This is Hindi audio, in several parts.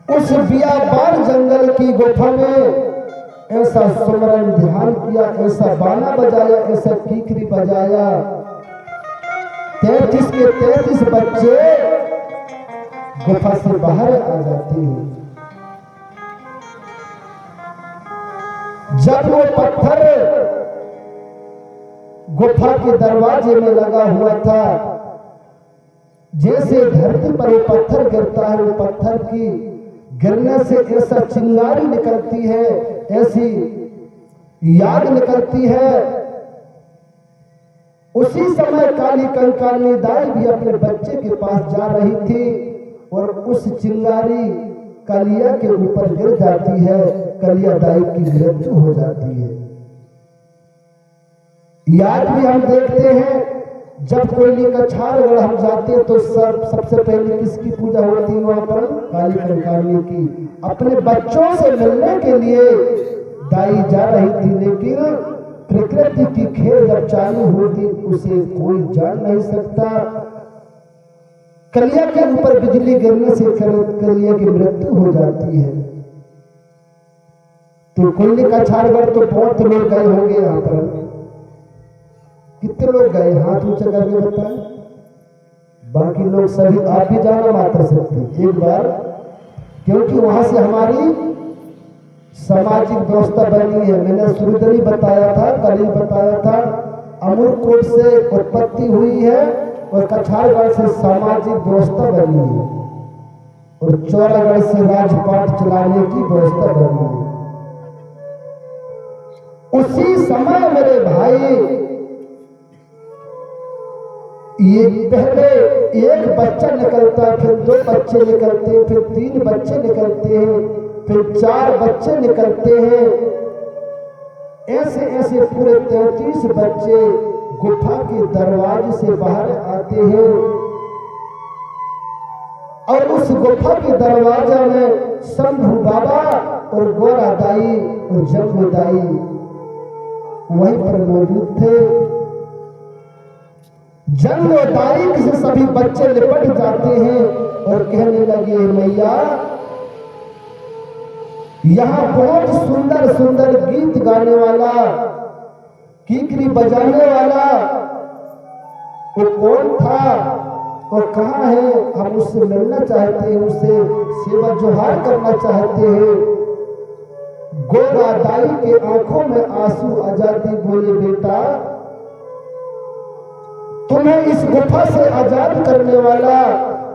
उस बियाबान जंगल की गुफा में ऐसा सुमरन ध्यान किया, ऐसा बाना बजाया, ऐसा कीकरी बजाया, 33 के 33 बच्चे गुफा से बाहर आ जाते हैं। जब वो पत्थर गुफा के दरवाजे में लगा हुआ था, जैसे धरती पर वो पत्थर गिरता है, वो पत्थर की गिरने से ऐसा चिंगारी निकलती है, ऐसी याद निकलती है। उसी समय काली कंकाली दाई भी अपने बच्चे के पास जा रही थी और उस चिंगारी कलिया के ऊपर गिर जाती है, कलिया दाई की मृत्यु हो जाती है। याद भी हम देखते हैं, जब कोयली कछारगढ़ हम जाते हैं तो सबसे पहले किसकी पूजा होती है वहां पर? काली कंकाली की। अपने बच्चों से मिलने के लिए दाई जा रही थी, लेकिन प्रकृति की खेल जब चालू होती उसे कोई जान नहीं सकता। कलिया के ऊपर बिजली गिरने से कलिया की मृत्यु हो जाती है। तो कोयली कछारगढ़ तो बहुत लोग गए होंगे यहाँ पर। कितने लोग गए? हाथ ऊंचा करके बताएं। बाकी लोग सभी आप भी जाना मात्र सकते एक बार, क्योंकि वहां से हमारी सामाजिक व्यवस्था बनी है। मैंने शुरू बताया था, कल ही बताया था, अमूलकोट से उत्पत्ति हुई है और कछारगढ़ से सामाजिक व्यवस्था बनी है और चौरागढ़ से राजपाट चलाने की व्यवस्था बनी है। उसी समय मेरे भाई ये पहले एक बच्चा निकलता है, फिर 2 बच्चे निकलते हैं, फिर 3 बच्चे निकलते हैं, फिर 4 बच्चे निकलते हैं। ऐसे ऐसे पूरे 33 बच्चे गुफा के दरवाजे से बाहर आते हैं और उस गुफा के दरवाजा में शंभू बाबा और गोरा दाई और जंगू दाई वहीं पर मौजूद थे। जंगू दाई से सभी बच्चे लिपट जाते हैं और कहने लगे, मैया यहाँ बहुत सुंदर सुंदर गीत गाने वाला, कीकरी बजाने वाला वो कौन था और कहाँ है? हम उससे मिलना चाहते हैं, उससे सेवा जोहार करना चाहते हैं। गोरा दाई के आंखों में आंसू आ जाते, बोले बेटा तुम्हें इस गुफा से आजाद करने वाला,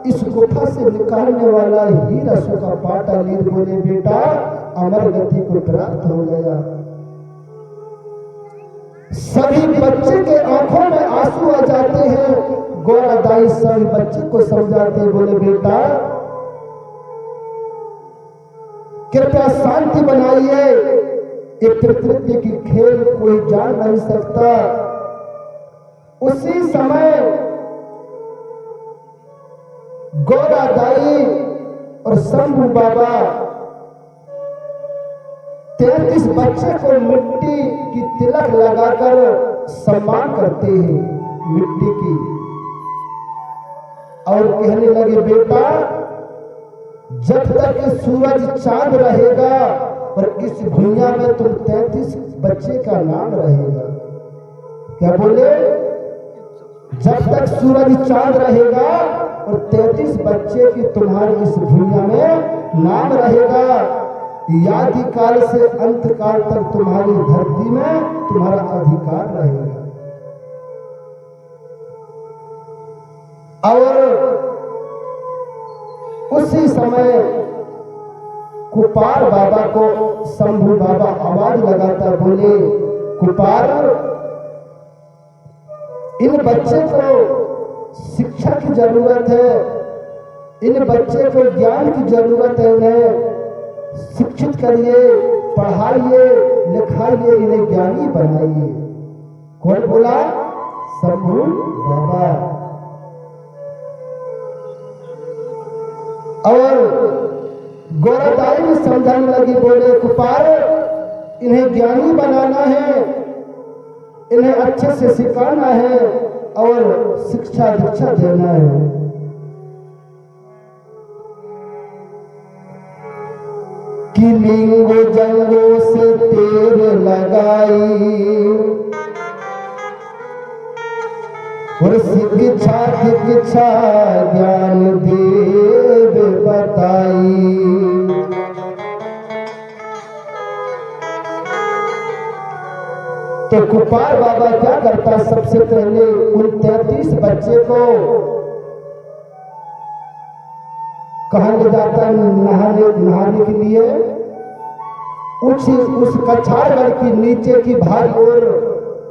इस गुफा से निकालने वाला ही रसों का पाटा लीर, बोले बेटा अमर गति को प्राप्त हो गया। सभी बच्चे के आंखों में आंसू आ जाते हैं। गोरा दाई सभी बच्चे को समझाते, बोले बेटा कृपया शांति बनाइए, ये प्रकृति की खेल कोई जान नहीं सकता। उसी समय गोरा दाई और शंभू बाबा 33 बच्चे को मिट्टी की तिलक लगाकर सम्मान करते हैं, मिट्टी की, और कहने लगे बेटा जब तक सूरज चांद रहेगा और इस दुनिया में तुम 33 बच्चे का नाम रहेगा। क्या बोले? जब तक सूरज चांद रहेगा और 33 बच्चे की तुम्हारी इस दुनिया में नाम रहेगा। यादि काल से अंत काल तक तुम्हारी धरती में तुम्हारा अधिकार रहेगा। और उसी समय कुपार बाबा को शंभू बाबा आवाज लगाता, बोले कुपार इन बच्चे को शिक्षा की जरूरत है, इन बच्चे को ज्ञान की जरूरत है, इन्हें शिक्षित करिए, पढ़ाइए, लिखाइए, इन्हें ज्ञानी बनाइए। कौन बोला? शंभू बाबा। और गोरा दाई भी समझाने लगी, बोले कुपार इन्हें ज्ञानी बनाना है, इन्हें अच्छे से सिखाना है और शिक्षा दीक्षा देना है। कि लिंगो जंगों से तेरे लगाई और शिक्षा दीक्षा ज्ञान देव बताई। तो कुपार बाबा क्या करता, सबसे पहले उन 33 बच्चे को कहाँ ले जाता नहाने के लिए। उस कछारगढ़ की नीचे की भाग और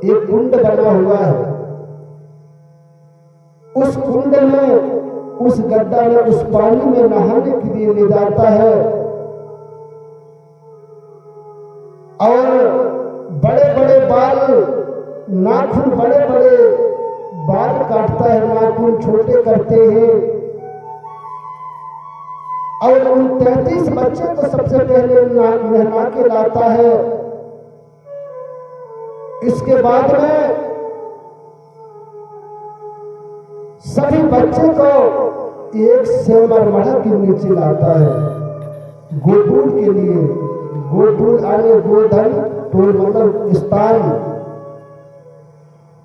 एक कुंड बना हुआ है। उस कुंड में, उस गड्ढा में, उस पानी में नहाने के लिए ले जाता है और बड़े बड़े बाल, नाखून बड़े बड़े बाल काटता है, नाखून छोटे करते हैं और उन 33 बच्चे को सबसे पहले नहला के लाता है। इसके बाद में सभी बच्चे को एक सेवर मढ़ के नीचे लाता है गोटूल के लिए। गोटूल आने गोधन टोल मतलब स्थान,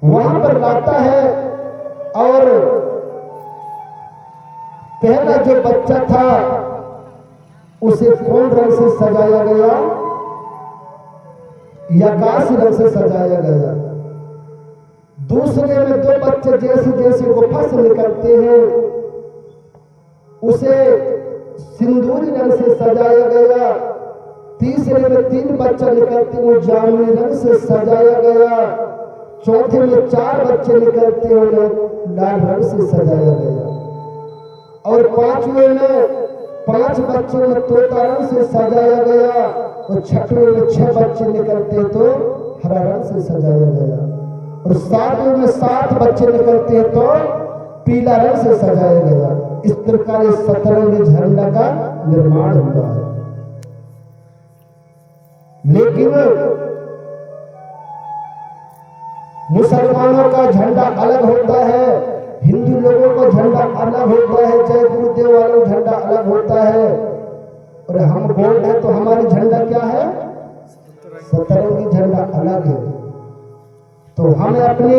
वहां पर लाता है और पहला जो बच्चा था उसे कौन रंग से सजाया गया, आकाशी रंग से सजाया गया। दूसरे में 2 बच्चे जैसे जैसे गुफा से निकलते हैं उसे सिंदूरी रंग से सजाया गया। तीसरे में 3 बच्चे निकलते हैं, जामुनी रंग से सजाया गया। चौथे में 4 बच्चे निकलते हैं, लाल रंग से सजाया गया। और 5वें में 5 बच्चों में तोता रंग से सजाया गया और 6वें में 6 बच्चे निकलते तो हरा रंग से सजाया गया और 7वें में 7 बच्चे निकलते हैं तो पीला रंग से सजाया गया। इस प्रकार इस सतरंगी झंडा का निर्माण हुआ है। लेकिन मुसलमानों का झंडा अलग होता है, हिंदू लोगों का झंडा अलग होता है, जय गुरुदेव वालों का झंडा अलग होता है। और हम गोल्ड है तो हमारी झंडा क्या है, सतरंगी झंडा अलग है। तो हमें अपने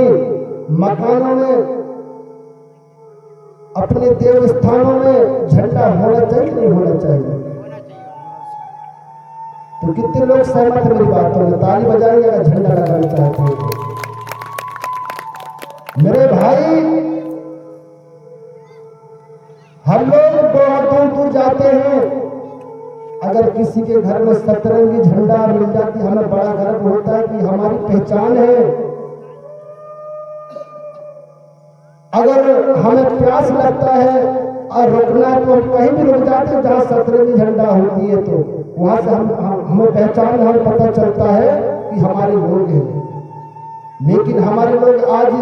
मकानों में, अपने देव स्थानों में झंडा होना चाहिए नहीं होना चाहिए। तो कितने लोग सहमत हैं मेरी बातों में, ताली बजाएंगे अगर झंडा लगाना चाहते हैं। मेरे भाई, हम लोग बहुत दूर दूर जाते हैं, अगर किसी के घर में सतरंगी झंडा मिल जाती हमें बड़ा गर्व होता है कि हमारी पहचान है। अगर हमें प्यास लगता है और रुकना है तो हम कहीं भी रुक जाते हैं जहां सतरंगी झंडा होती है, तो वहां से हमें पहचान, हमें पता चलता है कि हमारे लोग हैं। लेकिन हमारे लोग आज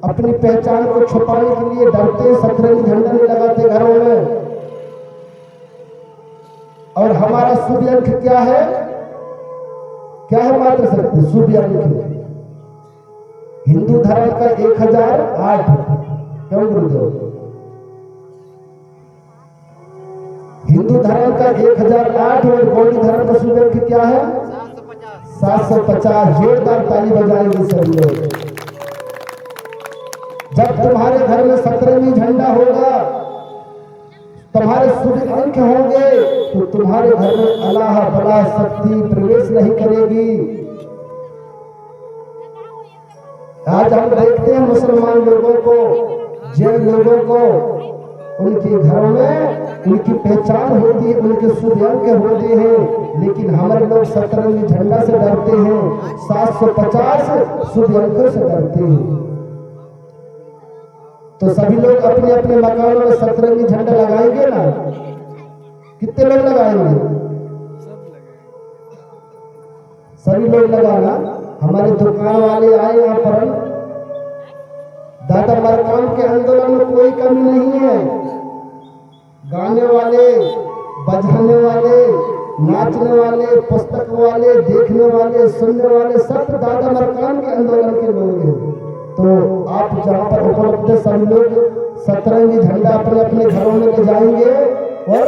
अपनी पहचान को छुपाने के लिए डरते हैं, सतरंगी झंडा नहीं लगाते घरों में। और हमारा शुभ अंक क्या है, क्या है मात्र शक्ति, शुभ अंक हिंदू धर्म का 1008। क्यों गुरुदेव? हिंदू धर्म का 1008 और गौड़ी धर्म का शुभ अंक क्या है, 750। जोरदार ताली बजाएंगे सभी लोग। जब तुम्हारे घर में सतरंगी झंडा होगा, तुम्हारे शुभ अंक होंगे, तो तुम्हारे घर में अल्लाह बला शक्ति प्रवेश नहीं करेगी। आज हम देखते हैं मुसलमान लोगों को, जैन लोगों को, उनके घरों में उनकी पहचान होती है, उनके शुभ अंक होते हैं, लेकिन हमारे लोग सतरंगी झंडा से डरते हैं, 750 शुभ अंकों से डरते हैं। तो सभी लोग अपने अपने मकानों में सतरंगी झंडा लगाएंगे ना? कितने लोग लगाएंगे? सभी लोग लगाना। हमारे दुकान वाले आए यहाँ पर, दादा मरकाम के आंदोलन में कोई कमी नहीं है। गाने वाले, बजाने वाले, नाचने वाले, पुस्तक वाले, देखने वाले, सुनने वाले, सब दादा मरकाम के आंदोलन के लोग हैं। तो आप जहाँ पर उपलब्ध सभी लोग सतरंगी झंडा अपने अपने घरों में ले जाएंगे और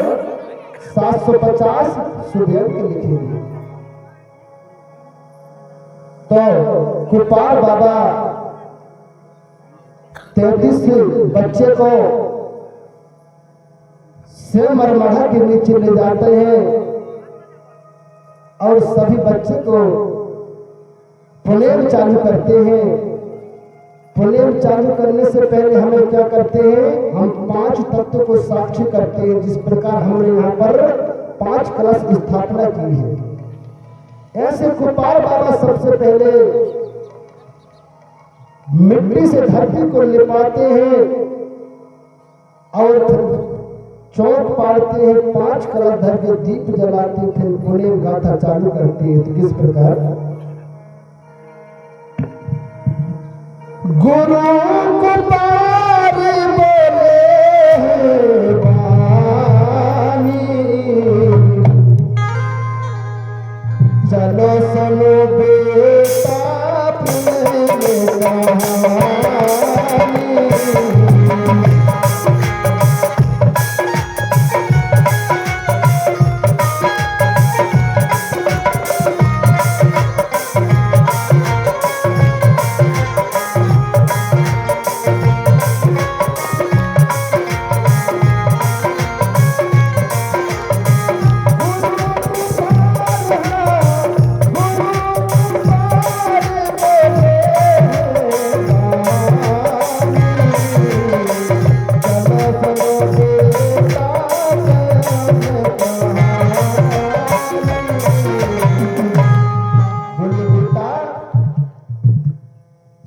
750 शुभ अंक लिखेंगे। तो कृपाल बाबा 33 बच्चे को सेमरमढ़ा के नीचे ले जाते हैं और सभी बच्चे को पुलेम चालू करते हैं। पुलेम चालू करने से पहले हमें क्या करते हैं, हम 5 तत्व को साक्षी करते हैं, जिस प्रकार हमने यहाँ पर 5 कलश स्थापना की है। ऐसे कृपाल बाबा सबसे पहले मिट्टी से धरती को लिपाते हैं और चौक पाड़ते हैं, 5 कलश धर के दीप जलाते हैं, फिर पुलेम गाथा चालू करते हैं। तो किस प्रकार, गुरु कृपाल बोले वाणी, चलो सुनो बेटा प्रेम कहानी।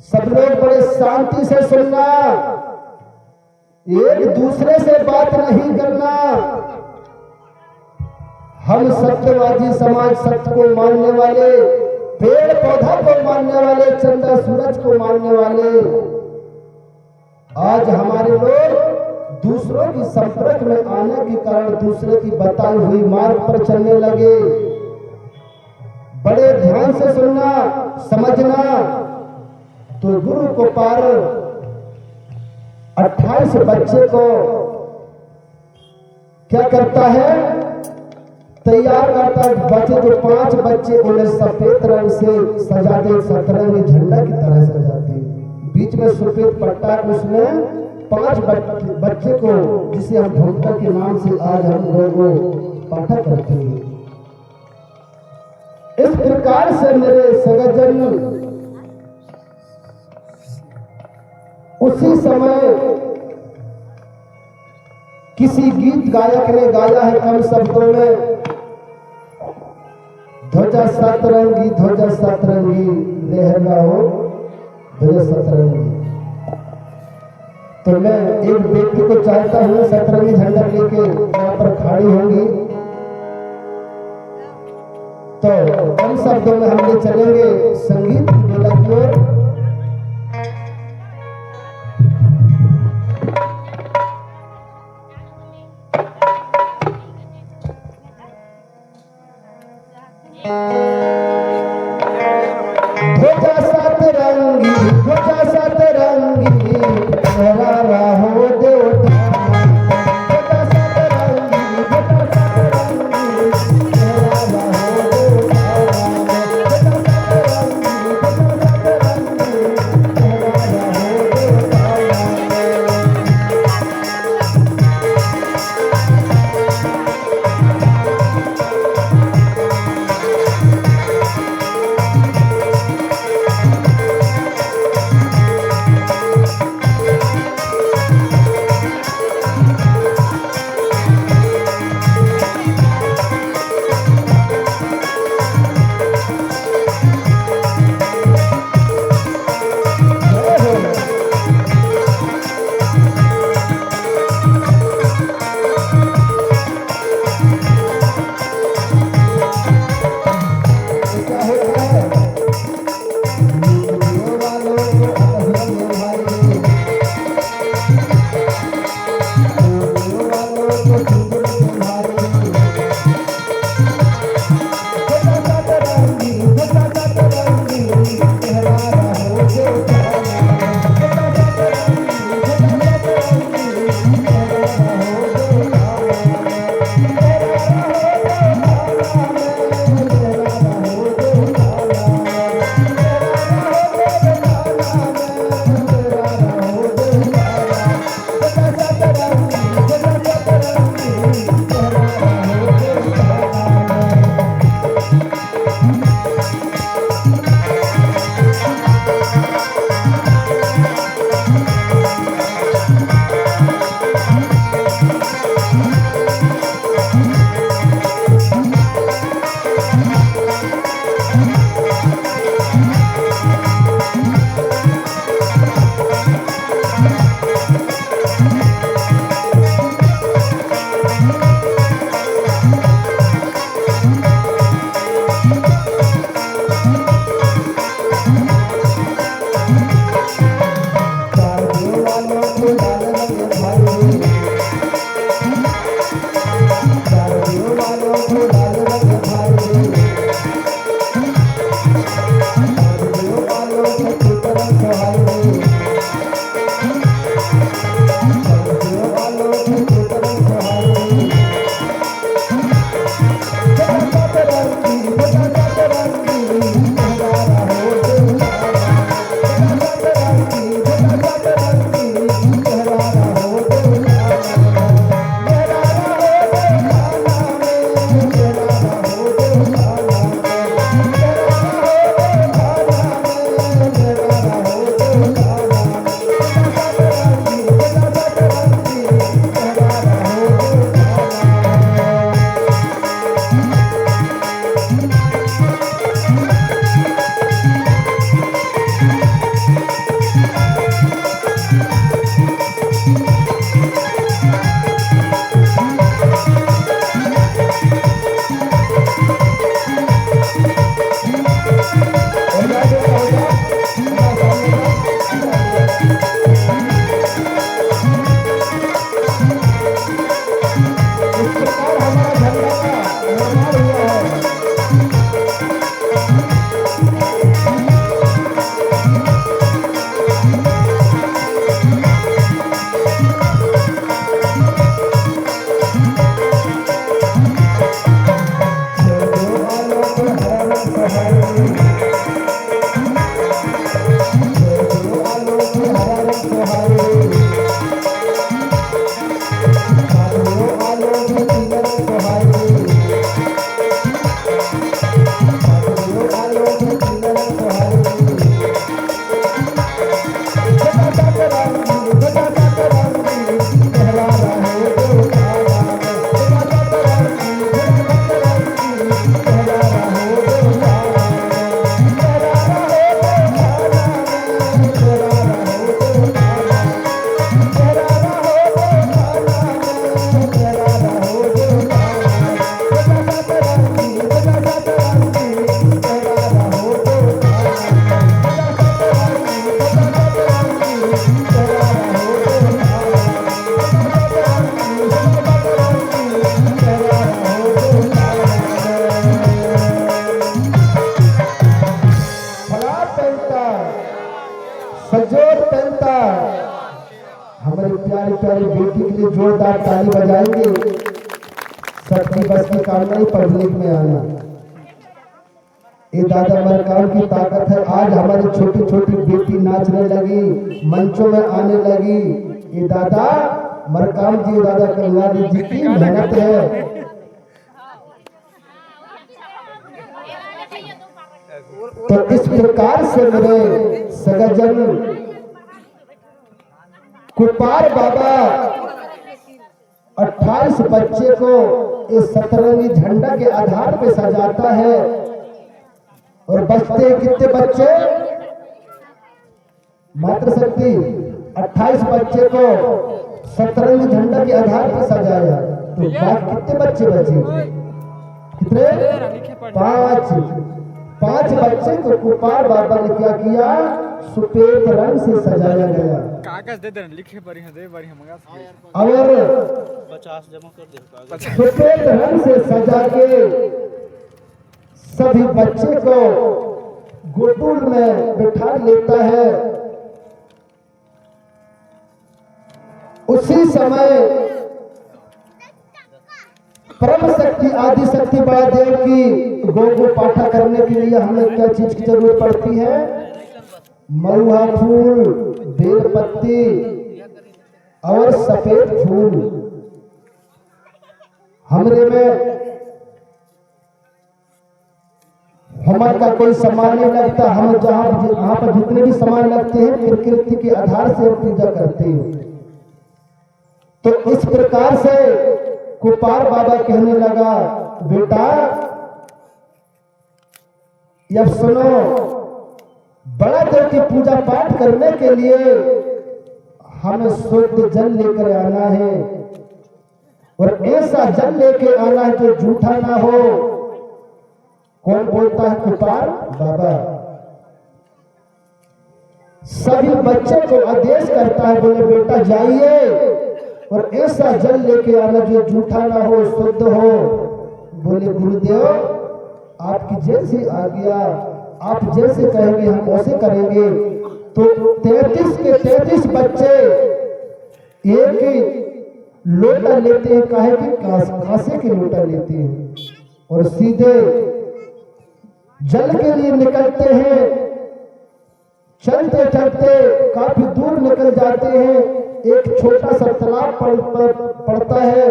सब लोग बड़े शांति से सुनना, एक दूसरे से बात नहीं करना। हम सत्यवादी समाज, सत्य को मानने वाले, पेड़ पौधा को मानने वाले, चंदा सूरज को मानने वाले, आज हमारे लोग दूसरों की संपर्क में आने के कारण दूसरे की बताई हुई मार्ग पर चलने लगे। बड़े ध्यान से सुनना, समझना। तो गुरु कृपाल 28 बच्चे को क्या करता है, तैयार करता है। बचे जो 5 बच्चे उन्हें सफेद रंग से सजा दे, सतरंगी झंडा की तरह सजाते, बीच में सफेद पट्टा, उसमें 5 बच्चे को, जिसे हम भूमिका के नाम से आज हम लोगों पाठक करते हैं। इस प्रकार से मेरे सगजन उसी समय किसी गीत गायक ने गाया है कम शब्दों में, ध्वजा सतरंगी, ध्वजा सतरंगी लहराओ ध्वजा सतरंगी। तो मैं एक व्यक्ति को चाहता हूं सतरंगी झंडा लेके वहां पर खड़ी होंगी, तो कम शब्दों में हम ले चलेंगे संगीत की मेला की ओर। ध्वजा सतरंगी, ध्वजा सतरंगी लहरा हो देवता, ध्वजा सतरंगी, ध्वजा सतरंगी लहरा हो देवता, ध्वजा सतरंगी, ध्वजा सतरंगी लहरा हो देवता। थे लाल रंग भाई वालों थे चितरंग सहाय वालों थे चितरंग सहाय सजोर पहनता हमारी प्यारी प्यारी बेटी के लिए जोरदार ताली बजाएंगे। सबकी बस की काम नहीं पब्लिक में आना। ये दादा मरकाम की ताकत है। आज हमारी छोटी छोटी बेटी नाचने लगी, मंचों में आने लगी। ये दादा मरकाम जी, दादा कल्याणी जी की मेहनत है। तो इस प्रकार से मेरे सगजन कुपार बाबा 28 बच्चे को इस 17वीं झंडा के आधार पे सजाता है। और बचते कितने बच्चे? मातृशक्ति 28 बच्चे को 17वीं झंडा के आधार पे सजाया। तो बाकी कितने बच्चे बचे? कितने? 5 बच्चे को कुपार बाबा ने क्या किया? सफेद रंग से सजाया गया। कागज दे देना, लिखे बड़ी है, दे बड़ी है, मंगा और 50 जमा कर दे। सफेद रंग से सजा के सभी बच्चे को गोकुल में बिठा लेता है। उसी समय परम शक्ति आदि शक्ति महादेव की गौ पाठा करने के लिए हमें क्या चीज की जरूरत पड़ती है? महुआ फूल, बेलपत्ती और सफेद फूल। हमरे में हमारा कोई सामान नहीं लगता। हम जहाँ पर जितने भी सामान लगते हैं प्रकृति के आधार से हम पूजा करते हैं। तो इस प्रकार से कुपार बाबा कहने लगा, बेटा अब सुनो, बड़ा देव की पूजा पाठ करने के लिए हमें शुद्ध जल लेकर आना है। और ऐसा जल लेके आना है जो झूठा ना हो। कौन बोलता है? कुपार बाबा। सभी बच्चे को आदेश करता है, बोले बेटा जाइए और ऐसा जल लेके आना जो झूठा ना हो, शुद्ध हो। बोले गुरुदेव आपकी जैसी आज्ञा, आप जैसे कहेंगे हम वैसे करेंगे। तो 33 के 33 बच्चे एक ही लोटा लेते हैं, काहे कि कांसे के लोटा लेते हैं, और सीधे जल के लिए निकलते हैं। चलते चलते काफी दूर निकल जाते हैं। एक छोटा सा तालाब पड़ता है,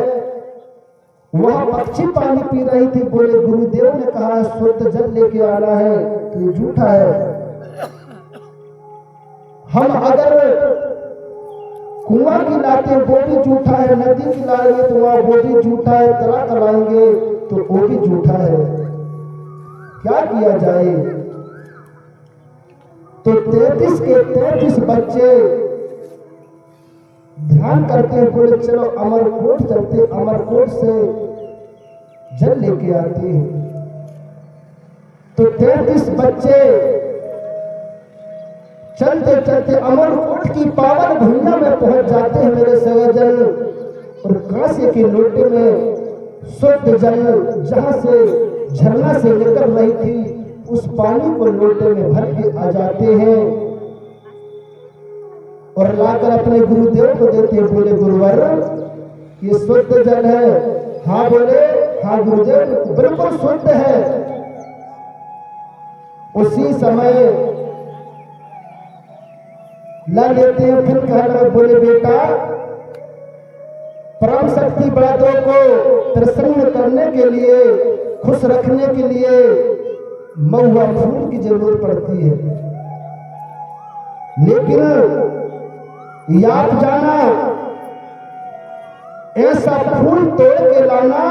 वहां पक्षी पानी पी रही थी। बोले गुरुदेव ने कहा शुद्ध जल लेके आना है, तो ये झूठा है। हम अगर कुआं की लाते वो भी झूठा है, नदी की लाएंगे तो वहां वो भी झूठा है, तलाक लाएंगे तो वो भी झूठा है। क्या किया जाए? तो 33 के 33 बच्चे ध्यान करते हैं। बोले चलो अमरकोट चलते, अमरकोट से जल लेके आते हैं। तो 33 बच्चे चलते चलते अमरकोट की पावन भूमिया में पहुंच जाते हैं मेरे सजन, और कांसे के लोटे में शुद्ध जल जहां से झरना से निकल रही थी उस पानी को लोटे में भर के आ जाते हैं और लाकर अपने गुरुदेव को देते हैं। बोले गुरुवर ये शुद्ध जल है? हाँ बोले हाँ गुरुदेव बिल्कुल शुद्ध है। उसी समय ला लेते हैं। फिर कहना बोले बेटा परम शक्ति बड़ों को प्रसन्न करने के लिए, खुश रखने के लिए महुआ फूल की जरूरत पड़ती है, लेकिन याद जाना ऐसा फूल तोड़ के लाना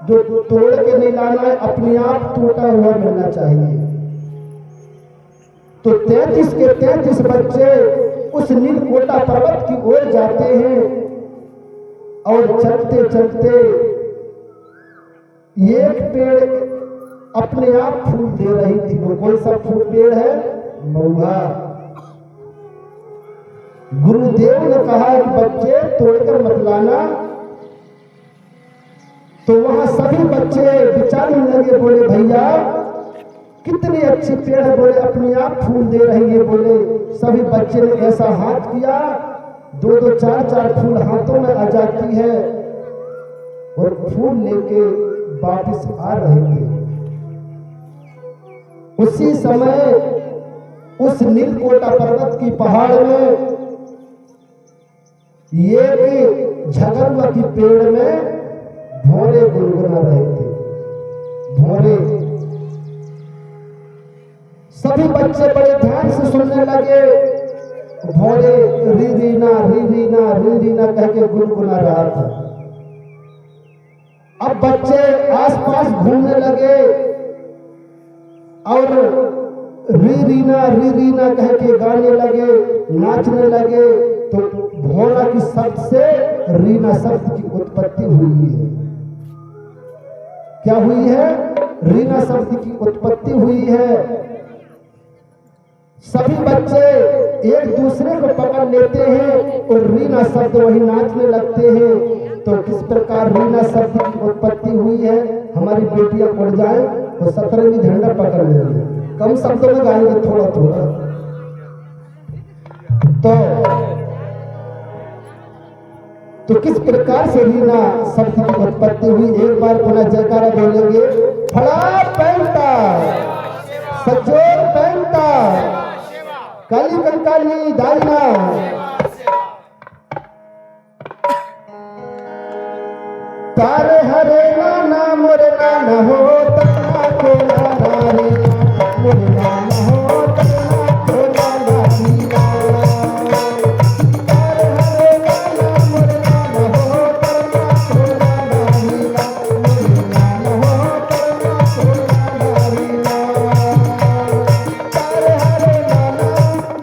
जो तोड़ के नहीं लाना है, अपने आप टूटा हुआ मिलना चाहिए। तो 33 के 33 बच्चे उस नीलकोटा पर्वत की ओर जाते हैं और चलते चलते एक पेड़ अपने आप फूल दे रही थी। वो कौन सा फूल पेड़ है? महुआ। गुरुदेव ने कहा कि बच्चे तोड़कर मत लाना। तो वहां सभी बच्चे विचारने लगे। बोले भैया कितनी अच्छी पेड़ है, बोले अपने आप फूल दे रही है। बोले सभी बच्चे ने ऐसा हाथ किया, 2-2 4-4 फूल हाथों में आ जाती है और फूल लेके वापस आ रहे थे। उसी समय उस नीलकोटा पर्वत की पहाड़ में ये झगड़ुआ की पेड़ में भौरे गुनगुना रहे थे। भौरे सभी बच्चे बड़े ध्यान से सुनने लगे। भौरे री रीना कह के गुनगुना रहा था। अब बच्चे आसपास घूमने लगे और री रीना कह के गाने लगे, नाचने लगे। तो भौरा की शब्द से रीना शब्द की उत्पत्ति हुई है। क्या हुई है? रीना शब्द की उत्पत्ति हुई है। सभी बच्चे एक दूसरे को पकड़ लेते हैं और रीना शब्द वही नाचने लगते हैं। तो किस प्रकार रीना शब्द की उत्पत्ति हुई है? हमारी बेटियां पढ़ जाए तो 17वीं झंडा पकड़ लेंगे। कम शब्दों में गाएंगे थोड़ा थोड़ा। तो किस प्रकार से रीना शब्द की उत्पत्ति हुई? एक बार पुनः जयकारा बोलेंगे। फड़ा पैंटा सचोर पैंटा काली कंकाली दाइना। तारे हरे नाना मोरे नाना हो तना को नाना रे मोरे नाना हो तना को नाना री नाना। तारे हरे नाना मोरे नाना हो तना को नाना री नाना मोरे नाना हो तना को नाना री नाना। तारे हरे नाना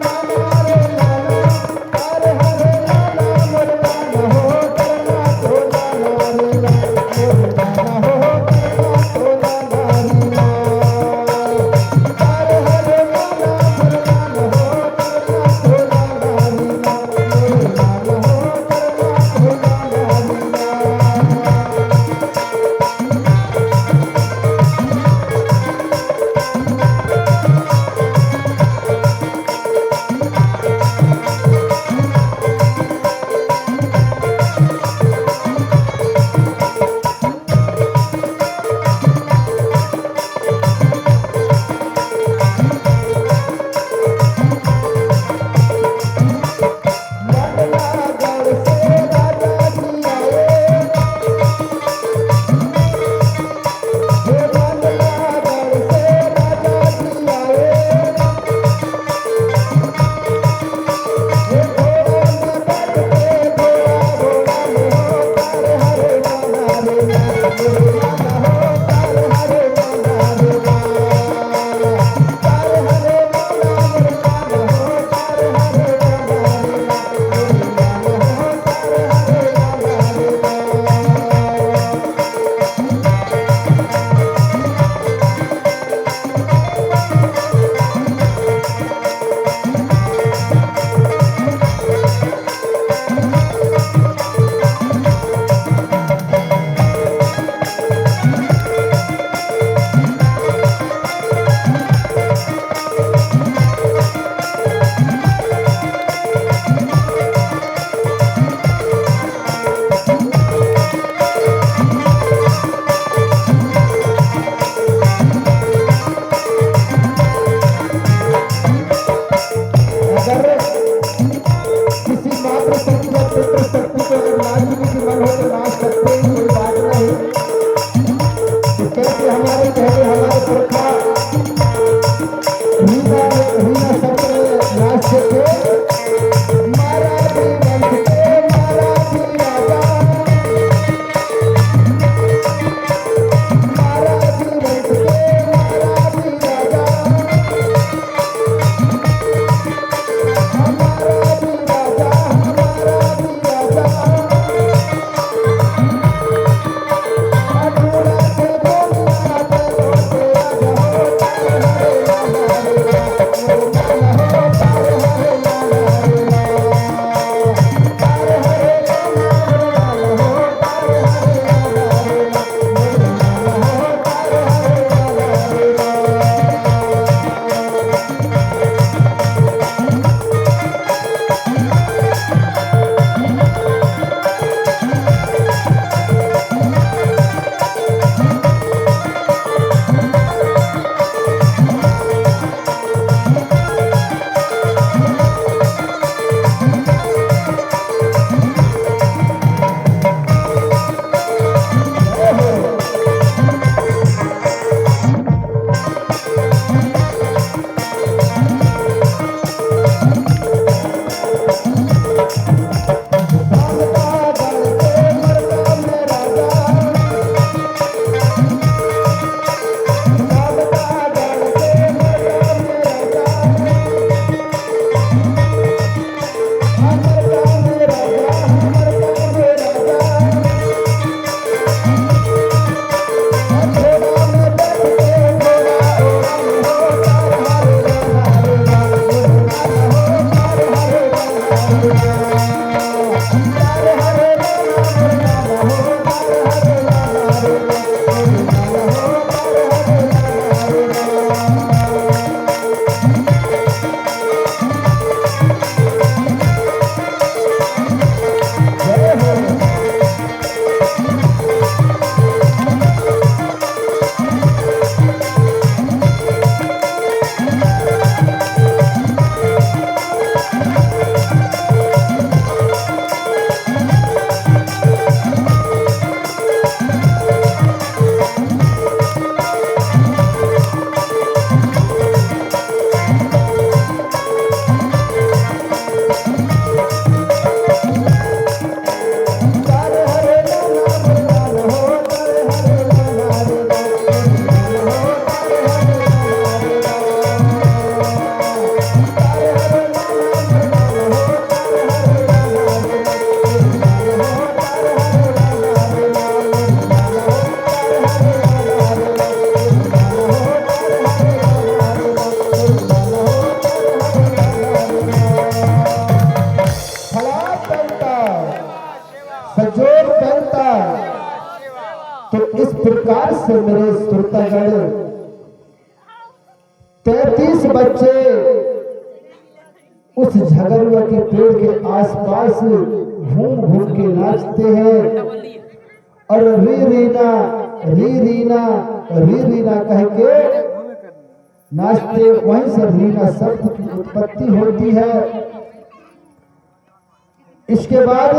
नाना रे नाना, तारे हरे नाना मोरे नाना हो तना को नाना रे नाना मोरे नाना हो तना को नाना। प्रकार से मेरे श्रोतागण 33 बच्चे उस झगड़ुआ के पेड़ के आसपास घूम घूम के नाचते हैं और री रीना कह के नाचते। वहीं से रीना शब्द की उत्पत्ति होती है। इसके बाद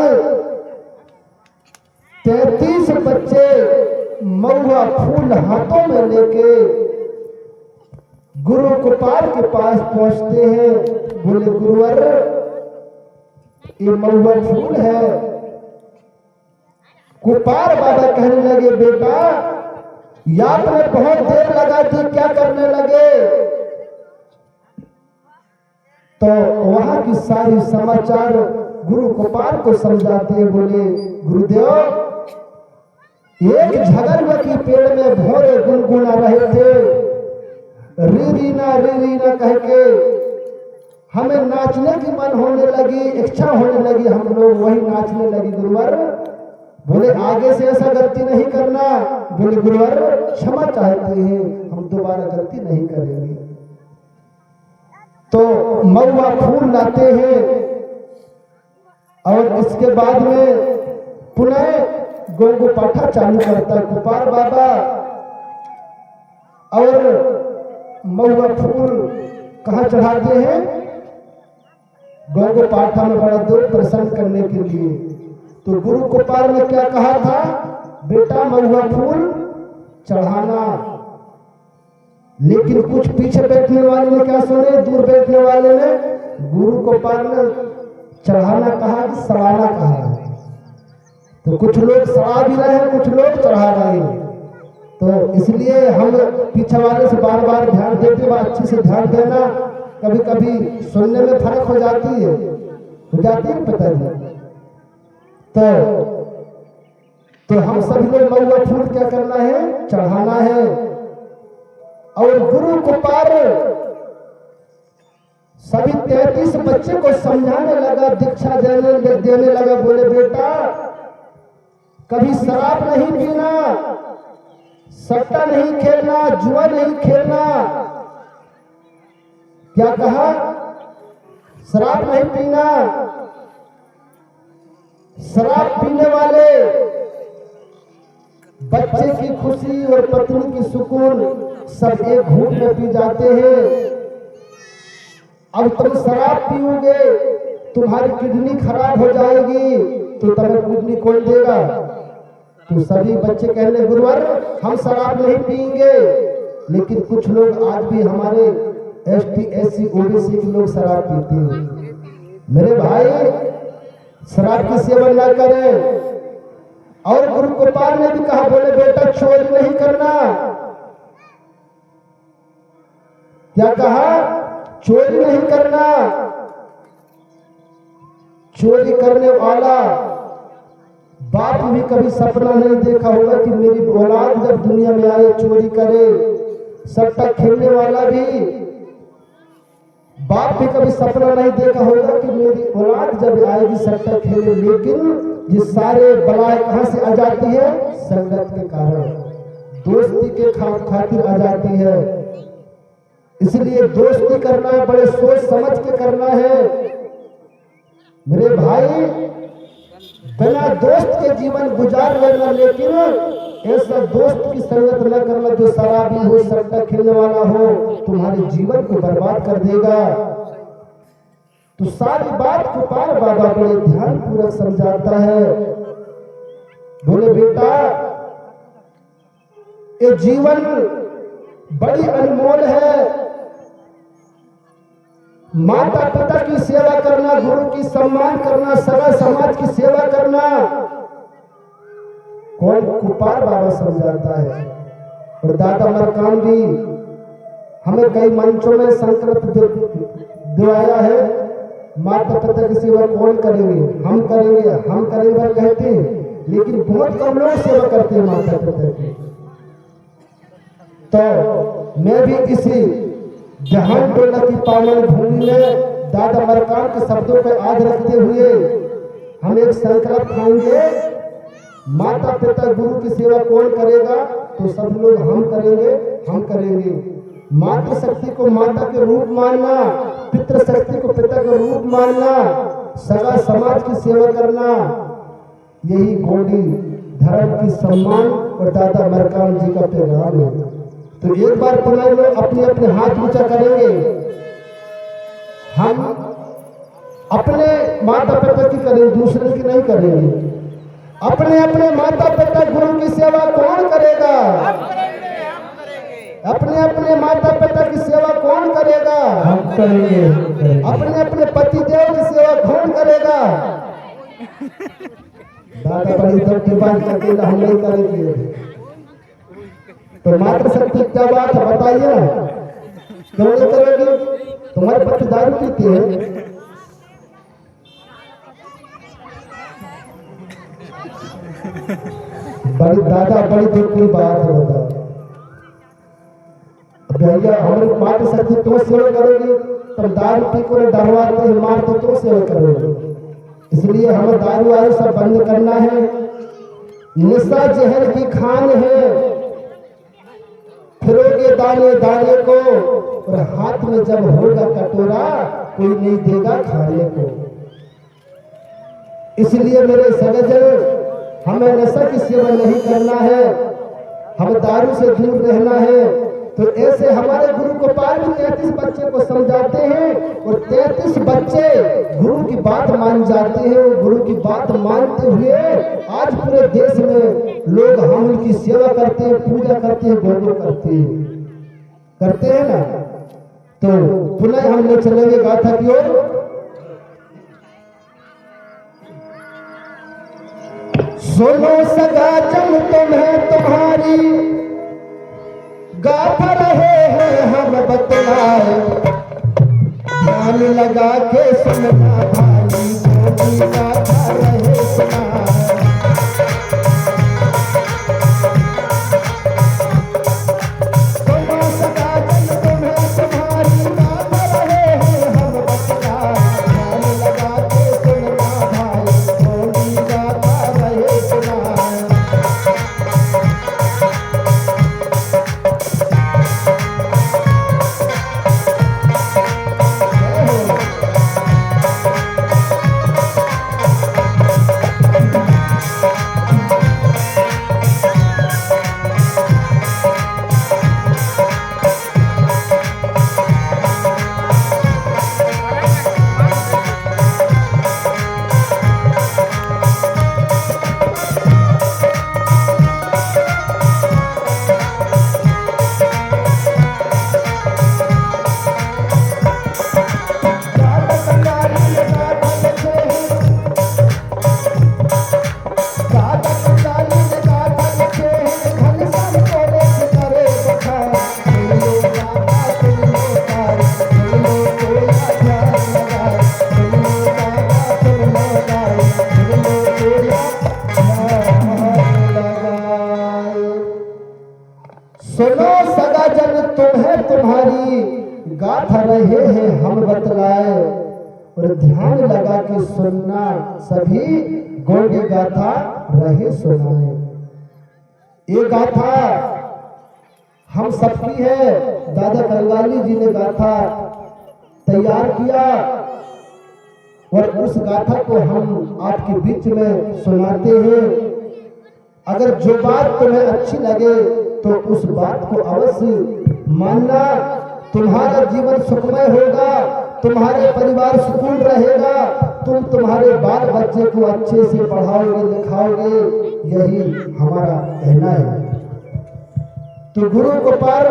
33 बच्चे महुआ फूल हाथों में लेके गुरु गोपाल के पास पहुंचते हैं। बोले गुरुवर, ये महुआ फूल है। गोपाल बाबा कहने लगे, बेटा याद में बहुत देर लगा थी, क्या करने लगे? तो वहां की सारी समाचार गुरु गोपाल को समझाते हैं। बोले गुरुदेव, एक झगड़ुआ की पेड़ में भोरे गुनगुना रहे थे, री रीना कह के हमें नाचने की मन होने लगी, इच्छा होने लगी, हम लोग वही नाचने लगी गुरुवर। बोले आगे से ऐसा गलती नहीं करना। बोले गुरुवर क्षमा चाहते हैं, हम दोबारा गलती नहीं करेंगे। तो महुआ फूल लाते हैं और इसके बाद में पुनः गोंगो पाठा चालू करता है गोपाल बाबा। और महुआ फूल कहाँ चढ़ाते हैं? गोंगो पाठा में बड़ा दूर प्रसन्न करने के लिए। तो गुरु गोपाल ने क्या कहा था? बेटा महुआ फूल चढ़ाना। लेकिन कुछ पीछे बैठने वाले ने क्या सुने? दूर बैठने वाले ने गुरु गोपाल ने चढ़ाना कहा कि सवाना कहा। तो कुछ लोग सवा भी रहे हैं, कुछ लोग चढ़ा रहे हैं। तो इसलिए हम पीछे वाले से बार बार ध्यान देते हुए अच्छे से ध्यान देना। कभी कभी सुनने में फर्क हो जाती है पता नहीं। तो हम सभी लोग महुआ फूल क्या करना है? चढ़ाना है। और गुरु गोपाल सभी 33 बच्चे को समझाने लगा, दीक्षा देने लगा। बोले बेटा कभी शराब नहीं पीना, सट्टा नहीं खेलना, जुआ नहीं खेलना। क्या कहा? शराब नहीं पीना। शराब पीने वाले बच्चे की खुशी और पत्नी की सुकून सब एक घूंट में पी जाते हैं। अब तुम शराब पियोगे, तुम्हारी किडनी खराब हो जाएगी, तो तुम्हें किडनी कौन देगा? तो सभी बच्चे कहने गुरुवर हम शराब नहीं पिएंगे। लेकिन कुछ लोग आज भी हमारे ST SC OBC के लोग शराब पीते हैं। मेरे भाई शराब की सेवन ना करें। और गुरु गोपाल ने भी कहा, बोले बेटा चोरी नहीं करना। क्या कहा? चोरी नहीं करना। चोरी करने वाला बाप भी कभी सपना नहीं देखा होगा कि मेरी औलाद जब दुनिया में आए चोरी करे। सट्टा खेलने वाला भी बाप भी कभी सपना नहीं देखा होगा कि मेरी औलाद जब आएगी सट्टा खेले। लेकिन ये सारे बलाएं कहां से आ जाती है? संगत के कारण, दोस्ती के खातिर आ जाती है। इसलिए दोस्ती करना है, बड़े सोच समझ के करना है। मेरे भाई बिना दोस्त के जीवन गुजार लेना, लेकिन ऐसा दोस्त की संगत न करना जो शराबी हो, सट्टा खेलने वाला हो, तुम्हारे जीवन को बर्बाद कर देगा। तो सारी बात गोपाल बाबा बड़े ध्यान पूर्वक समझाता है। बोले बेटा ये जीवन बड़ी अनमोल है। माता पिता की सेवा करना, गुरु की सम्मान करना, सगा समाज की सेवा करना, कौन? गोपाल बाबा समझाता है। और दादा मरकाम भी हमें कई मंचों में संकल्प दिलाया है, माता पिता की सेवा कौन करेंगे? हम करेंगे, हम करेंगे कहते हैं, लेकिन बहुत कम लोग सेवा करते हैं माता पिता की। तो मैं भी इसी जहान टोला की पावन भूमि में दादा मरकाम के शब्दों पर आद रखते हुए हम एक संकल्प खाएंगे, माता पिता गुरु की सेवा कौन करेगा? तो सब लोग हम करेंगे। मातृशक्ति को माता के रूप मानना, पितृशक्ति को पिता का रूप मानना, सगा समाज की सेवा करना, यही गोंडी धर्म की सम्मान और दादा मरकाम जी का पैगाम है। तो एक बार पुनः लोग अपने अपने हाथ ऊंचा करेंगे। हम अपने माता पिता की करेंगे, दूसरे की नहीं करेंगे। अपने अपने माता पिता गुरु की सेवा कौन करेगा? अपने अपने माता पिता की सेवा कौन करेगा? हम करेंगे। अपने अपने पति देव की सेवा कौन करेगा? दादा बड़ी दम की बात करके हम नहीं करेंगे। तो मातृशक्ति क्या बात है बताइए ना, क्यों नहीं करेगी? तुम्हारे बच्चे दारू पीते हैं, बड़ी दादा बड़ी दुख की बात है। भैया हमारी मातृशक्ति तो सेवा करेगी, तब दारू पी को डरवाते हैं, मारते तो सेवा करोगे। इसलिए हमें दारू वारू सब बंद करना है। निशा जहर की खान है, फिरोगे दाने दाने को, और हाथ में जब होगा कटोरा कोई नहीं देगा खाने को। इसलिए मेरे सगजन, हमें नशा की सेवा नहीं करना है, हमें दारू से दूर रहना है। तो ऐसे हमारे गुरु गोपाल भी 33 बच्चे को समझाते हैं, और 33 बच्चे गुरु की बात मान जाते हैं। गुरु की बात मानते हुए आज पूरे देश में लोग हम उनकी सेवा करते हैं, पूजा करते हैं, गोलो करते हैं ना। तो पुनः हम ले चलेंगे गाथा की ओर। सुनो सगा जन तुम्हें तुम्हारी गाथा रहे हैं हम बतलाए, ध्यान लगा के सुनना भाई, गोदी गाथा रहे सुनाए। सुनो सगा जन तुम्हें तुम्हारी गाथा रहे हैं हम बतलाए, ध्यान लगा के सुनना भाई, गोदी गाथा रहे सुनाए। सुनो सगा जन तुम्हें तुम्हारी गाथा रहे हैं हम बतलाए, और ध्यान लगा के सुनना सभी गोंडी गाथा रहे सुनाए। ये गाथा हम सबकी है, दादा कंगाली जी ने गाथा तैयार किया, और उस गाथा को हम आपके बीच में सुनाते हैं। अगर जो बात तुम्हें अच्छी लगे तो उस बात को अवश्य मानना। तुम्हारा जीवन सुखमय होगा, तुम्हारे परिवार सुकून रहेगा, तुम तुम्हारे बाल बच्चे को अच्छे से पढ़ाओगे लिखाओगे, यही हमारा कहना है। तो गुरु गोपाल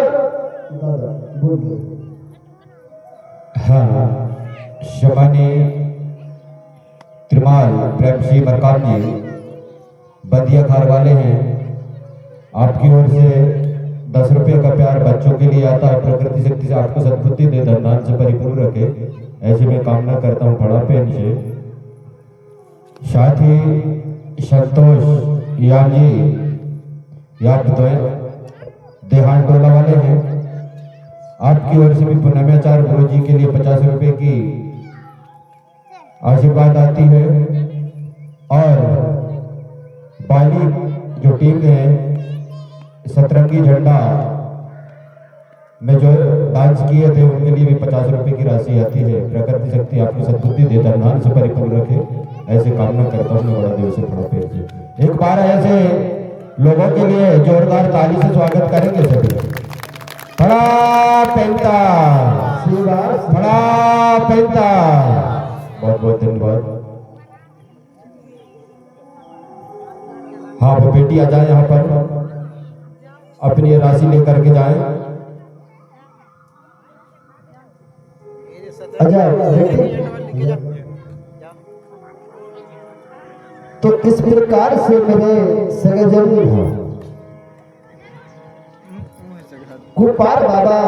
दादा बोलिए। हाँ, शबानी त्रिमाल प्रेम सिंह मरकाम जी बदिया खार वाले हैं, आपकी ओर से 10 रुपये का प्यार बच्चों के लिए आता है। प्रकृति शक्ति से आपको सद्बुद्धि दे, धन से परिपूर्ण रखे, ऐसी मैं कामना करता हूँ बड़ापे इनसे। साथ ही संतोष यान जी आप देहान टोला वाले हैं, आपकी ओर से भी पुनम्याचार गुरु जी के लिए 50 रुपये की आशीर्वाद आती है। और बाली जो टीम है सतरंगी झंडा में जो डांस किए थे उनके लिए भी 50 रुपए की राशि आती है। प्रकृति शक्ति आपकी सद्बुद्धि दे, धनधान से परिपूर्ण रखे, ऐसे कामना करता हूँ मैं बड़ा देव से खड़ा पैर से। एक बार ऐसे लोगों के लिए जोरदार ताली से स्वागत करेंगे सभी। बड़ा पैंता, बड़ा पैंता, बहुत बहुत धन्यवाद। हाँ वो बेटी आ जाए यहाँ पर, अपनी राशि लेकर के जाए। तो इस प्रकार से मेरे सगजन गोपाल बाबा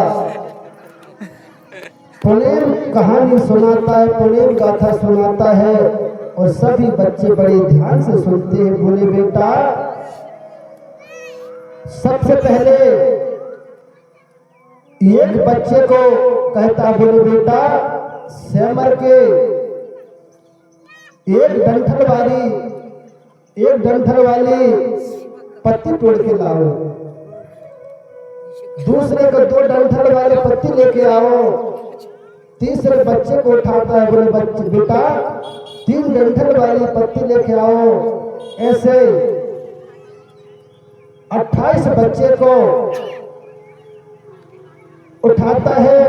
प्रेम कहानी सुनाता है, प्रेम गाथा सुनाता है और सभी बच्चे बड़े ध्यान से सुनते हैं। बोले बेटा, सबसे पहले एक बच्चे को कहता, बोले बेटा सेमर के एक डंठल वाली पत्ती तोड़ के लाओ, दूसरे को 2 डंठल वाले पत्ती लेके आओ, तीसरे बच्चे को उठाता है, बोले बच्चे बेटा 3 डंठल वाली पत्ती लेके आओ। ऐसे 28 बच्चे को उठाता है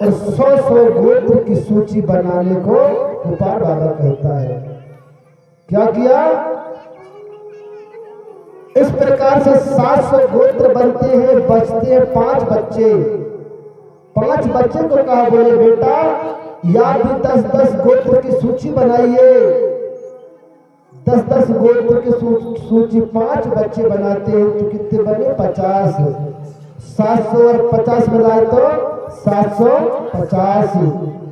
और 100 गोत्र की सूची बनाने को गोपाल बाबा कहता है। क्या किया? इस प्रकार से 700 गोत्र बनते हैं, बचते हैं 5 बच्चे। 5 बच्चे को कहा, बोले बेटा या भी 10-10 गोत्र की सूची बनाइए। 10-10 गोत्र की सूची 5 बच्चे बनाते हैं तो कितने बने? 50। 700 और 50 मिलाए तो 750।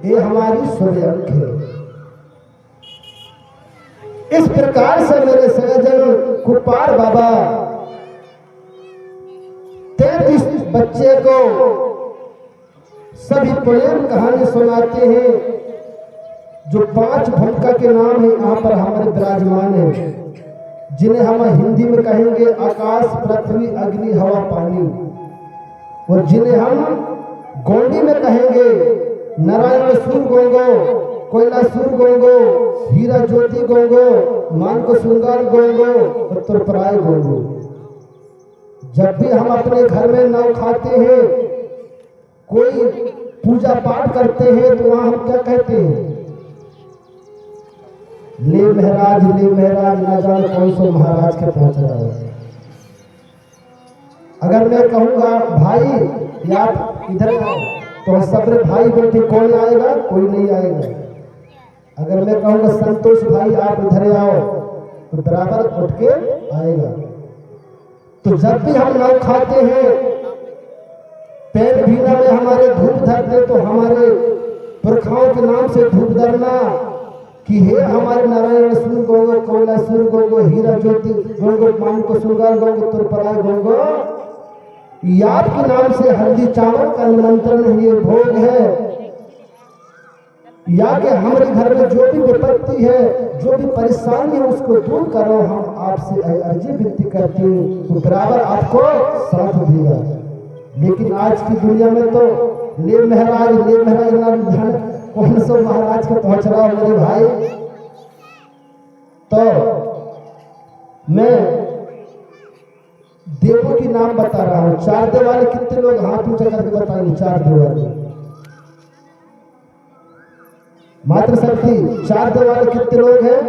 ये हमारी सूर्य अंक है। इस प्रकार से मेरे सजन गोपाल बाबा 33 बच्चे को सभी प्रेम कहानी सुनाते हैं। जो 5 भूमिका के नाम है यहाँ पर हमारे विराजमान है, जिन्हें हम हिंदी में कहेंगे आकाश, पृथ्वी, अग्नि, हवा, पानी, और जिन्हें हम गोंडी में कहेंगे नारायण सूर गोंगो, कोयला सूर गोंगो, हीरा ज्योति गोंगो, मान को श्रृंगार गोंगो और त्रिपुराय गोंगो। जब भी हम अपने घर में नाव खाते हैं, कोई पूजा पाठ करते हैं तो वहां हम क्या कहते हैं? ले महाराज, ना जाने कौन सो महाराज के पहुंच रहा है। अगर मैं कहूंगा भाई आप इधर आओ तो सब भाई बेटे कौन आएगा? कोई नहीं आएगा। अगर मैं कहूंगा संतोष भाई आप इधर आओ तो बराबर उठ के आएगा। तो जब भी हम नाव खाते हैं, पेट भीना में हमारे धूप धरते तो हमारे पुरखाओं के नाम से धूप धरना कि हे हमारे नारायण सूर गोंगो, कोयला सूर गोंगो, हीरा ज्योति गोंगो, मान को श्रृंगार गोंगो, त्रिपुराय गोंगो, याद के नाम से हल्दी चावल का निमंत्रण ये भोग है। या कि हमारे घर में जो भी विपत्ति है, जो भी परेशानी है उसको दूर करो। हम आपसे अर्जी विनती करते हैं तो बराबर आपको साथ देगा। लेकिन आज की दुनिया में तो ले महाराज ना कौन सो महाराज के पहुंच रहा हो मेरे भाई। तो मैं देवों की नाम बता रहा हूं। 4 देव वाले कितने लोग हाथ ऊंचा करके बताएंगे? 4 देव वाले मात्र शक्ति 4 देव वाले कितने लोग हैं?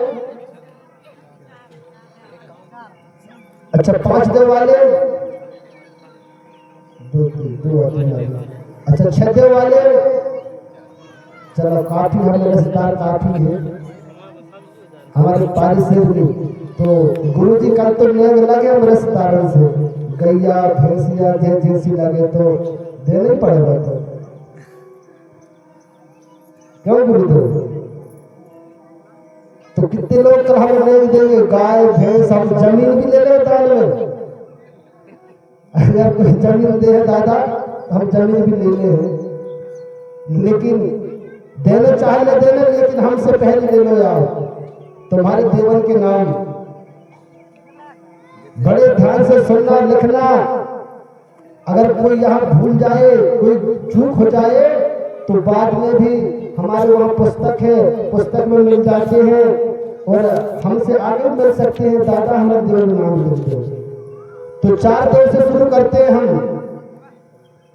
अच्छा 5 देव वाले, 2 अच्छा 6 देव वाले। चलो काफी हमारे रिश्तेदार काफी है हमारे पारी से भी। तो गुरुजी कल तो नेग लगे हम रिश्तेदारों से, गैया भैंसिया जैसी लगे तो देना ही पड़ेगा। तो क्यों गुरुदेव? तो कितने लोग कर हम नेग देंगे? गाय भैंस, हम जमीन भी ले रहे दान में। अगर कोई जमीन दे दादा हम जमीन भी ले ले, लेकिन देने चाहे न देने, लेकिन हमसे पहले ले लो यार तुम्हारे देवन के नाम। बड़े ध्यान से सुनना लिखना। अगर कोई यहाँ भूल जाए, कोई चूक हो जाए तो बाद में भी हमारे वहाँ पुस्तक है, पुस्तक में मिल जाते हैं और हमसे आगे मिल सकते हैं। दादा हमारे देव नाम लेते हैं। तो 4 देव से शुरू करते हैं हम।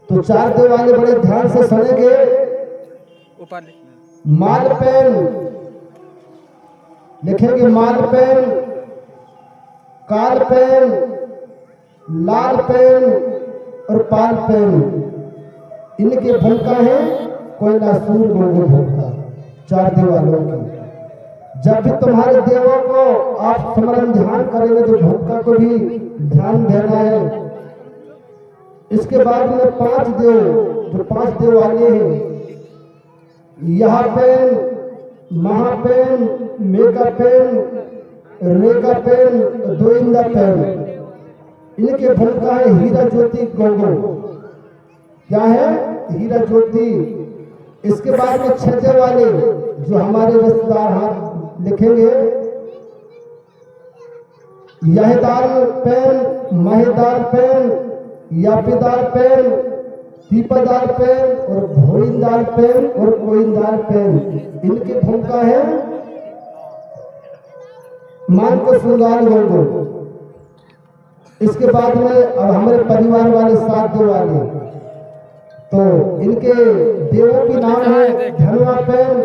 तो 4 देव वाले बड़े ध्यान से सुनेंगे। माल पेन लिखेंगे, माल पेन, काल पेन, लाल पेन और पाल पेन। इनके भूमिका है कोयला सूर गोगो भूमिका 4 देव वालों की। जब भी तुम्हारे देवों को आप स्मरण ध्यान करेंगे तो भूमिका को भी ध्यान देना है। इसके बाद में 5 देव, जो 5 देव वाले हैं, यहाँ पेन, महापेन, मेगा पेन, रेगा पेन, दोइंदा पेन। इनके भूमिका है हीरा ज्योति गोगो। क्या है? हीरा ज्योति। इसके बाद में 6 देव वाले जो हमारे रिश्तेदार हाथ लिखेंगे, यहदार पेन, महेदार पेन, यापीदार पेन, दीपदार पेन और भोइंदार पेन और कोइंदार पेन। इनकी भूमिका है मान को श्रृंगार गोगो। इसके बाद में अब हमारे परिवार वाले 7 देव वाले, तो इनके देवों की नाम है धनुआ पेन,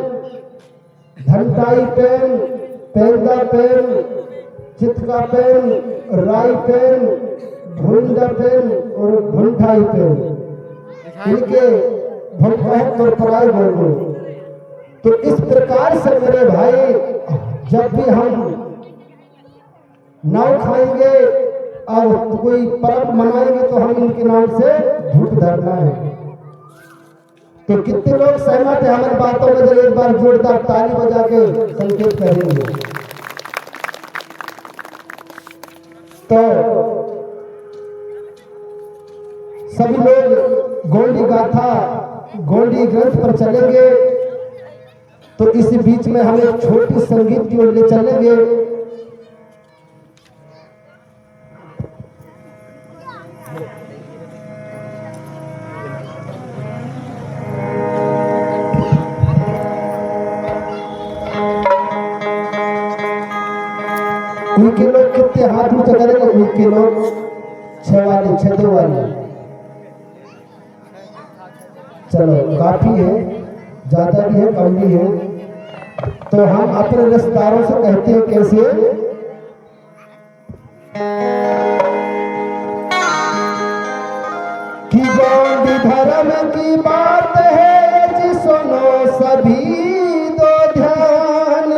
घंटाई पेन, पेंदा पेन, चित्का पेन, राई पेन, भोइंदा पेन और घुंठाई पेन। इनके भूमिका है त्रिपुराई गोगो। तो इस प्रकार से मेरे भाई, जब भी हम नाव खाएंगे और कोई पर्व मनाएंगे तो हम इनके नाम से धूप धरना है। तो कितने लोग सहमत है हमारी बातों में? जब एक बार जोरदार ताली बजा के संकेत करेंगे। तो सभी लोग गोल्डी गाथा, गोल्डी ग्रंथ पर चलेंगे। तो इसी बीच में हम एक छोटी संगीत की ओर ले चलेंगे। उनके लोग कितने हाथ ऊंचा करेंगे? उनके लोग 6 वाले, 6 देव वाले। चलो काफी है, ज्यादा भी है, कम भी है। तो हम अपने रिश्तेदारों से कहते हैं कैसे? कि गोंडी धर्म की बात है जी, सुनो सभी दो ध्यान।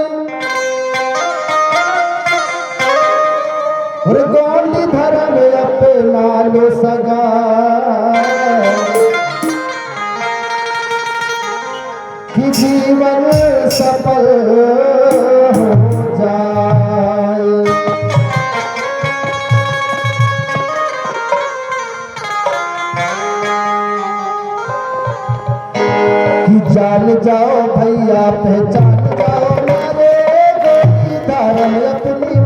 और गोंडी धर्म अपना लो सगा, कि जीवन सफल हो जाए। कि जान जाओ भैया, पहचान जाओ मेरे गोंडी धर्म अपनी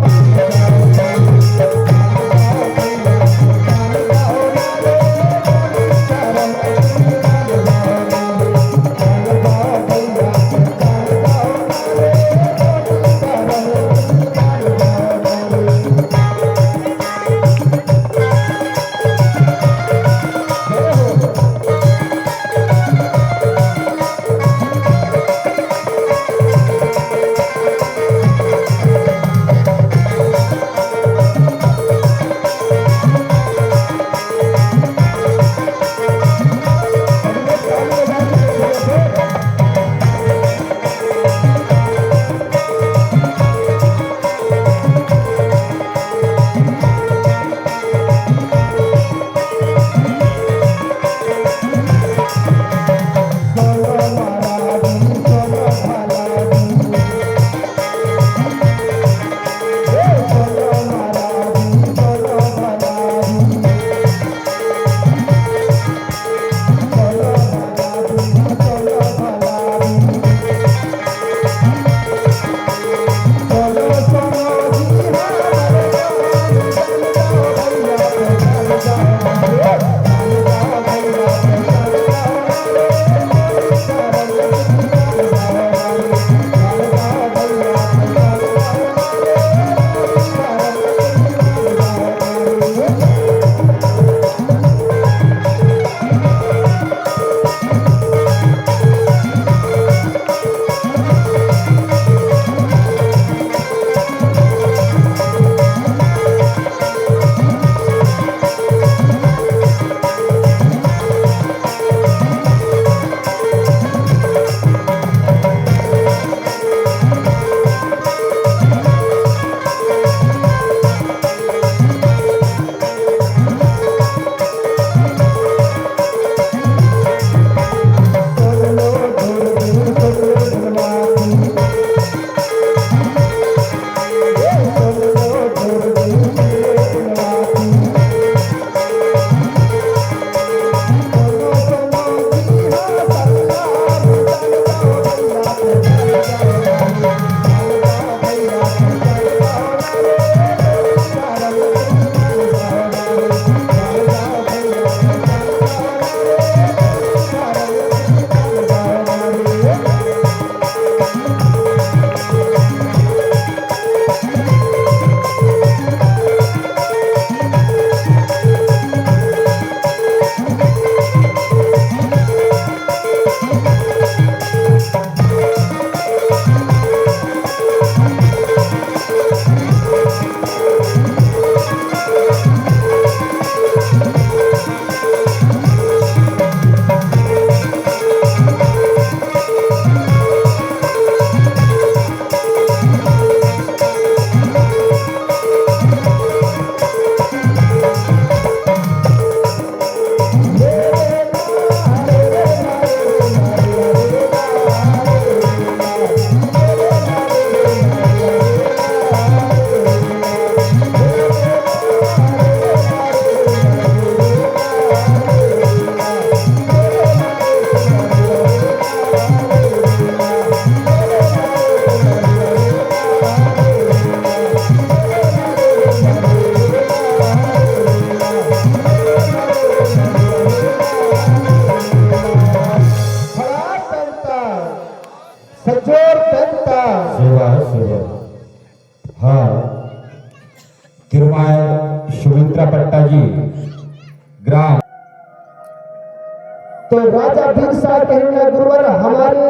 तो राजा बिरसा कहने गुरुवर, हमारे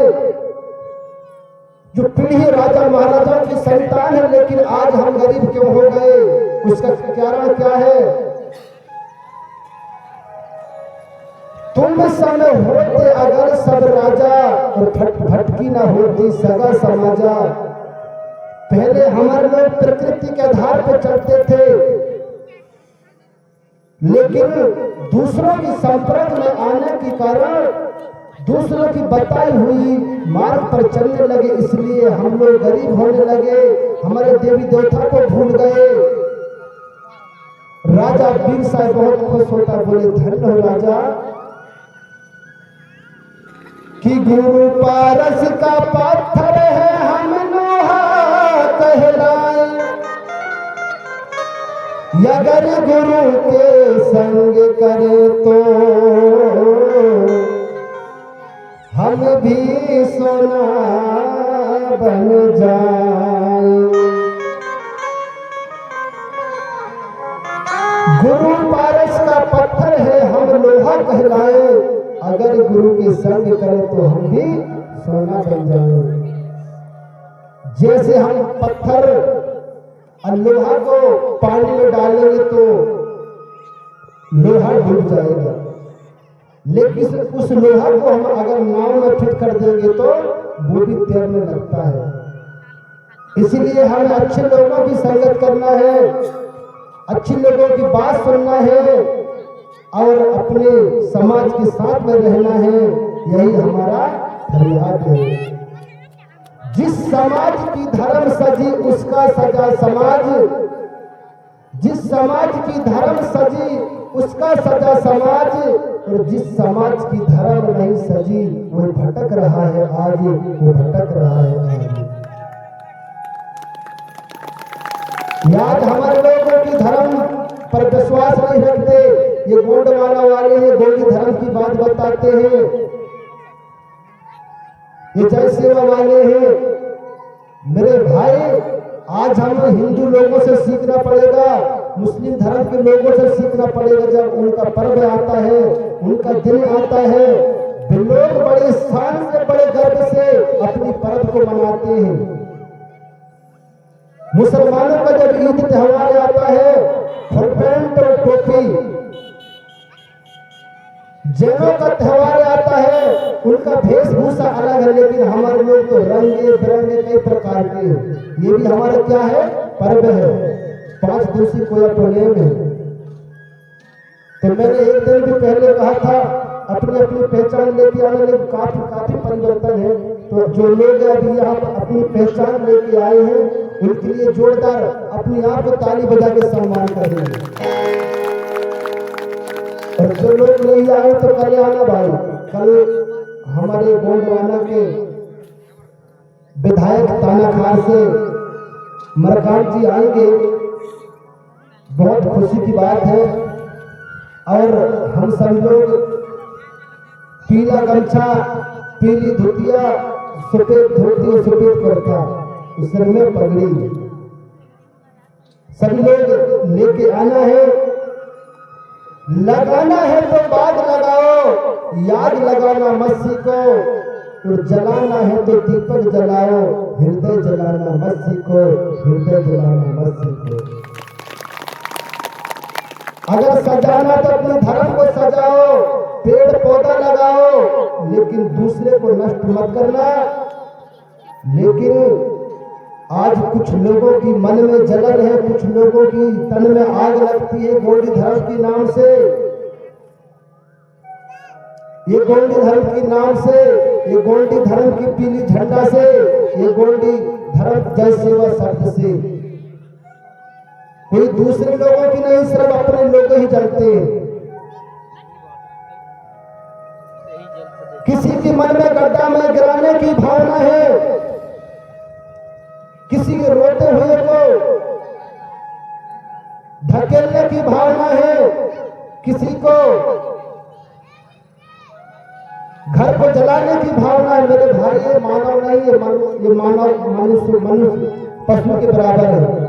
जो पीढ़ी राजा महाराजाओं की संतान है, लेकिन आज हम गरीब क्यों हो गए, उसका कारण क्या है? तुम समय होते अगर सब राजा, और भटकी ना होती सगा समाजा। पहले हमारे लोग प्रकृति के आधार पर चलते थे, लेकिन दूसरों की संपर्क में आने के कारण दूसरों की बताई हुई मार्ग पर चलने लगे, इसलिए हम लोग गरीब होने लगे, हमारे देवी देवता को भूल गए। राजा बिरसा बहुत खुश होता, बोले धन्य हो राजा कि गुरु पारस का पत्थर है हम लोहा कहलाए, अगर गुरु के संग करे तो हम भी सोना बन जाए। गुरु पारस का पत्थर है हम लोहा कहलाए, अगर गुरु के संग करें तो हम भी सोना बन जाए। जैसे हम पत्थर और लोहा को पानी में डालेंगे तो लोहा डूब जाएगा, लेकिन उस लोहा को हम अगर नाव में फिट कर देंगे तो वो भी तैरने लगता है। इसीलिए हमें अच्छे लोगों की संगत करना है, अच्छे लोगों की बात सुनना है और अपने समाज के साथ में रहना है, यही हमारा फरियाद है। जिस समाज की धर्म सजी उसका सजा समाज, जिस समाज की धर्म सजी उसका सजा समाज, और जिस समाज की धर्म नहीं सजी वो भटक रहा है आज, वो भटक रहा है आज। याद हमारे लोगों की धर्म पर विश्वास नहीं रखते, ये गोंडवाना वाले हैं, गोंडी धर्म की बात बताते हैं, ये जय सेवा वाले हैं। मेरे भाई, आज हमें हिंदू लोगों से सीखना पड़ेगा, मुस्लिम धर्म के लोगों से सीखना पड़ेगा। जब उनका पर्व आता है, उनका दिन आता है, वे लोग बड़े शान से, बड़े गर्व से अपनी पर्व को मनाते हैं। मुसलमानों का जब ईद त्योहार आता है, फुल पैंट और टोपी, जैनों का त्योहार आता है, उनका वेशभूषा अलग है, लेकिन हमारे लोग तो रंगे बिरंगे कई प्रकार के, ये भी हमारा क्या है, पर्व है। 5 दिवसीय कोई प्रोग्राम है। तो मैंने एक दिन भी पहले कहा था, अपनी अपनी पहचान लेके आने में काफी परिवर्तन है। तो जो लोग अभी यहाँ अपनी पहचान लेके आए हैं, उनके लिए जोरदार अपनी आप को ताली बजा के सम्मान करेंगे। और जो लोग नहीं आए तो कल आना भाई, कल हमारे गोंडवाना के विधायक तानाखार से मरकांत जी आएंगे, बहुत खुशी की बात है। और हम सब लोग पीला गमछा, पीली धोतिया, सफेद धोती, सफेद कुर्ता, सिर में पगड़ी, सभी लोग लेके आना है। लगाना है तो बाग लगाओ, याद लगाना मत सीखो, और जलाना है तो दीपक जलाओ, हृदय जलाना मत सीखो, हृदय जलाना मत सीखो। अगर सजाना तो अपने धर्म को सजाओ, पेड़ पौधा लगाओ, लेकिन दूसरे को नष्ट मत करना। लेकिन आज कुछ लोगों की मन में जलन है, कुछ लोगों की तन में आग लगती है गोंडी धर्म के नाम से। ये गोंडी धर्म के नाम से, ये गोंडी धर्म की पीली झंडा से, ये गोंडी धर्म जय सेवा शब्द से कोई दूसरे लोगों की नहीं, सिर्फ अपने लोग ही जलते हैं। किसी के मन में गड्ढा में गिराने की भावना है, किसी के रोते हुए को धकेलने की भावना है, किसी को घर को जलाने की भावना है। मेरे भाई, ये मानव नहीं है, ये मानव मनुष्य पशु के बराबर है।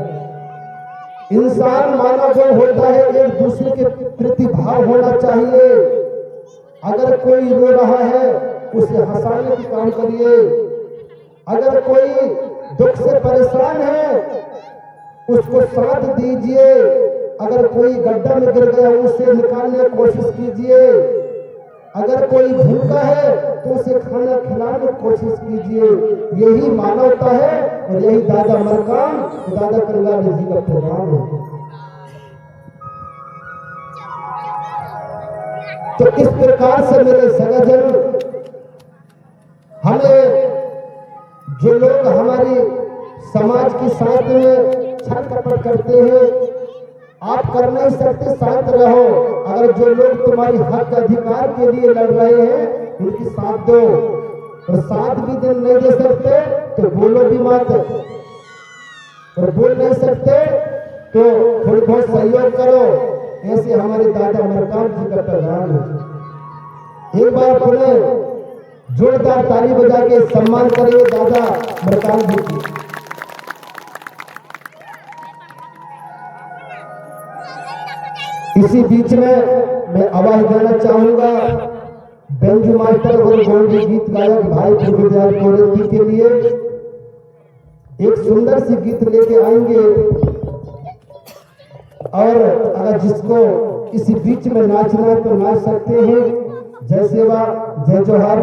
इंसान मानव जो होता है, एक दूसरे के प्रति भाव होना चाहिए। अगर कोई रो रहा है उसे हंसाने की काम करिए। अगर कोई दुख से परेशान है उसको साथ दीजिए। अगर कोई गड्ढा में गिर गया उसे निकालने की कोशिश कीजिए। अगर कोई भूखा है तो उसे खाना खिलाने की कोशिश कीजिए। यही मानवता है और यही दादा मरकाम दादा कंगाली जी का पैगाम है। तो इस प्रकार से मेरे सगाजन, हमें जो लोग हमारी समाज की साथ में छल कपट करते हैं, आप कर नहीं सकते, शांत रहो। अगर जो लोग तुम्हारी हक अधिकार के लिए लड़ रहे हैं उनकी साथ दो, और साथ भी दिन नहीं दे सकते तो बोलो भी मत, और बोल नहीं सकते तो थोड़ी बहुत सहयोग करो। ऐसे हमारे दादा मरकाम जी का पैगाम है। एक बार पुनः जोरदार ताली बजा के सम्मान करेंगे दादा मरकाम जी की। इसी बीच में मैं आवाज देना चाहूंगा बेंजू मास्टर और गोल्डी गीत गायक भाई प्रभुदयाल कोरेती के लिए एक सुंदर सी गीत लेके आएंगे। और अगर जिसको इसी बीच में नाचना है तो नाच सकते हैं। जय सेवा, जय जोहार।